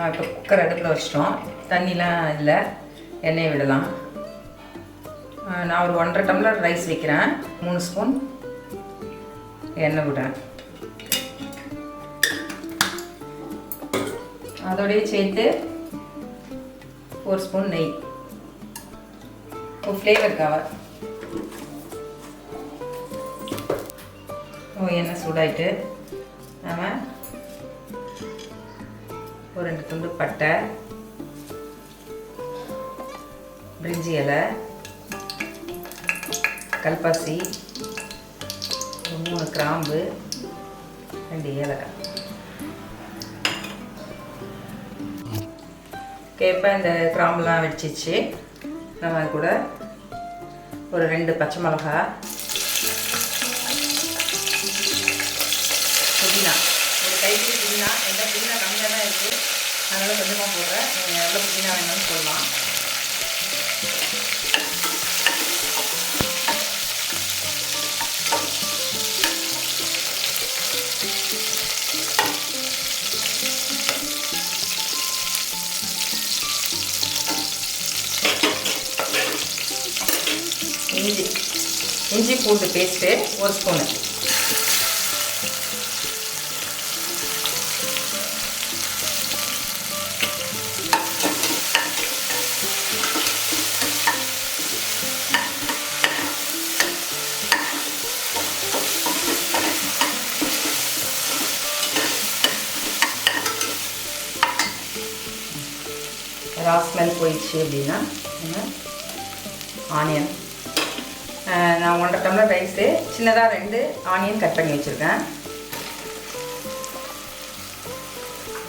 இப்போ குக்கர் அடுப்பில் வச்சிட்டோம். தண்ணிலாம் இல்லை, எண்ணெய் விடலாம். நான் ஒரு 1.5 டம்ளர் ரைஸ் வைக்கிறேன். 3 ஸ்பூன் எண்ணெய் விடுறேன். அதோடய சேர்த்து 4 ஸ்பூன் நெய், ஒரு ஃப்ளேவருக்காக. எண்ணெய் சூடாயிட்டு நம்ம ஒரு 2 துண்டு பட்டை, பிரிஞ்சி இலை, கல்பாசி, 3 கிராம்பு, 2 ஏலக்காய். இப்போ இந்த கிராம்புலாம் வெடிச்சிச்சு. நம்ம கூட ஒரு 2 பச்சை மிளகா, புதினா, ஒரு கைப்பிடி புதினா. எந்த புதினா கம்மியாக தான் இருக்குது, அதனால் கொஞ்சமாக போடுறேன். நீங்கள் எவ்வளோ புதினா வேணும்னு சொல்லலாம். இஞ்சி பூண்டு பேஸ்ட்டு 1 ஸ்பூனு. ரா ஸ்மெல் போயிடுச்சு அப்படின்னா ஆனியன். நான் 1.5 டம்ளர் ரைஸு, சின்னதாக 2 ஆனியன் கட் பண்ணி வச்சுருக்கேன்.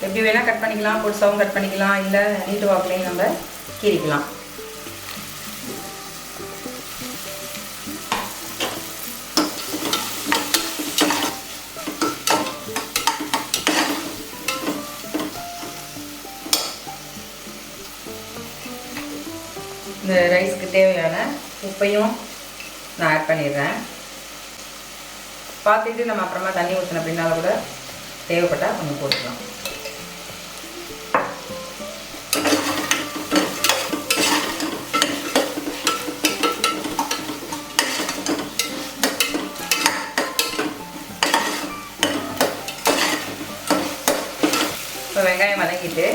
எப்படி வேணால் கட் பண்ணிக்கலாம், பொடிசாவும் கட் பண்ணிக்கலாம், இல்லை நீட்டு வாக்குலையும் நம்ம கீறிக்கலாம். இந்த ரைஸ்க்கு தேவையான உப்பையும் நான் ஆட் பண்ணிடுறேன். பார்த்துட்டு நம்ம அப்புறமா தண்ணி ஊற்றின பின்னால் கூட தேவைப்பட்டால் கொஞ்சம் போட்டுக்கலாம். இப்போ வெங்காயம் வதங்கிட்டு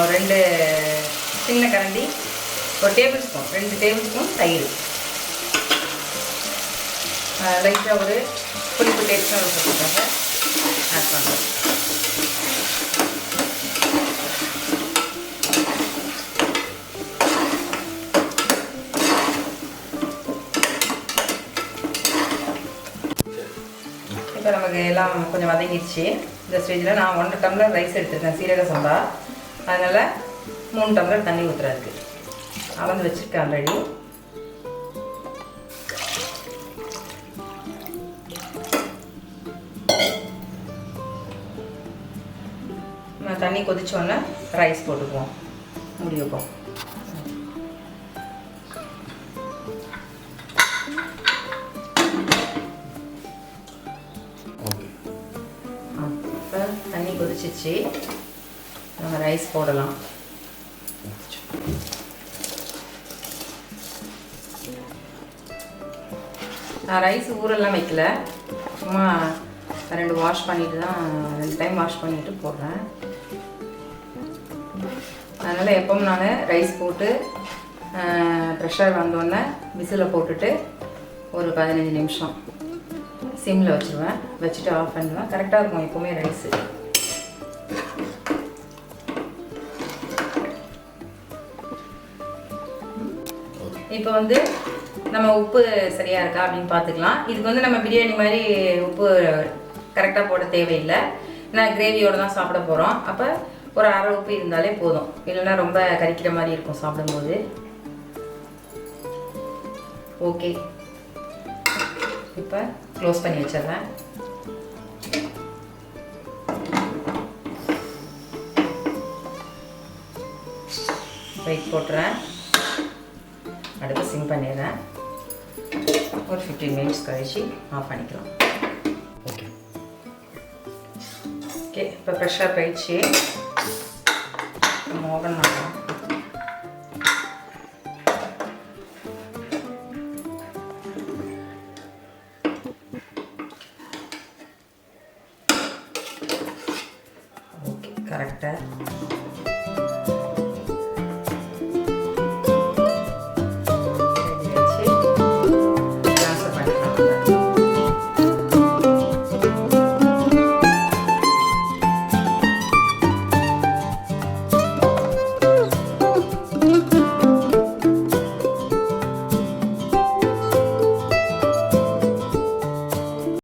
ஒரு 2 சின்ன கரண்டி, ஒரு டேபிள் ஸ்பூன், 2 டேபிள் ஸ்பூன் தயிர், லைட்டாக ஒரு புளிப்பு டேஸ்ட்டாக இருக்கிறதுக்காக ஆட் பண்ணுறேன். இப்போ நமக்கு எல்லாம் கொஞ்சம் வதங்கிடுச்சு. இந்த ஸ்டேஜில் நான் 1 டம்ளர் ரைஸ் எடுத்துருக்கேன், சீரக சம்பா. அதனால் 3 டம்ளர் தண்ணி ஊற்றுறதுக்கு அளந்து வச்சுருக்கேன் ஆல்ரெடி. தண்ணி கொதிச்சோன்னே ரைஸ் போட்டுக்குவோம், மூடி வைப்போம். இப்போ தண்ணி கொதிச்சிச்சு, நம்ம ரைஸ் போடலாம். நான் ரைஸ் ஊரெல்லாம் வைக்கல, சும்மா 2 வாஷ் பண்ணிட்டு தான், 2 டைம் வாஷ் பண்ணிட்டு போடுறேன். அதனால் எப்பவும் நான் ரைஸ் போட்டு ப்ரெஷர் வந்தோடனே விசிலை போட்டுட்டு ஒரு 15 நிமிஷம் சிம்மில் வச்சுருவேன். வச்சுட்டு ஆஃப் பண்ணுவேன். கரெக்டாக இருக்கும் எப்போவுமே ரைஸு. இப்போ வந்து நம்ம உப்பு சரியாக இருக்கா அப்படின்னு பார்த்துக்கலாம். இதுக்கு வந்து நம்ம பிரியாணி மாதிரி உப்பு கரெக்டாக போட தேவையில்லை. நான் கிரேவியோடு தான் சாப்பிட போகிறோம். அப்போ ஒரு அரை உப்பு இருந்தாலே போதும், இல்லைன்னா ரொம்ப கரிக்கிற மாதிரி இருக்கும் சாப்பிடும்போது. ஓகே, இப்போ க்ளோஸ் பண்ணி வச்சிடுறேன். வெயிட் போட்டுறேன், அடுத்து சிம் பண்ணிடுறேன். ஒரு 15 மினிட்ஸ் கழிச்சு ஆஃப் பண்ணிக்கலாம். ஓகே, இப்போ ப்ரெஷர் போயிடுச்சு. ஓப்பன் பண்ணலாம். ஓகே, கரெக்டாக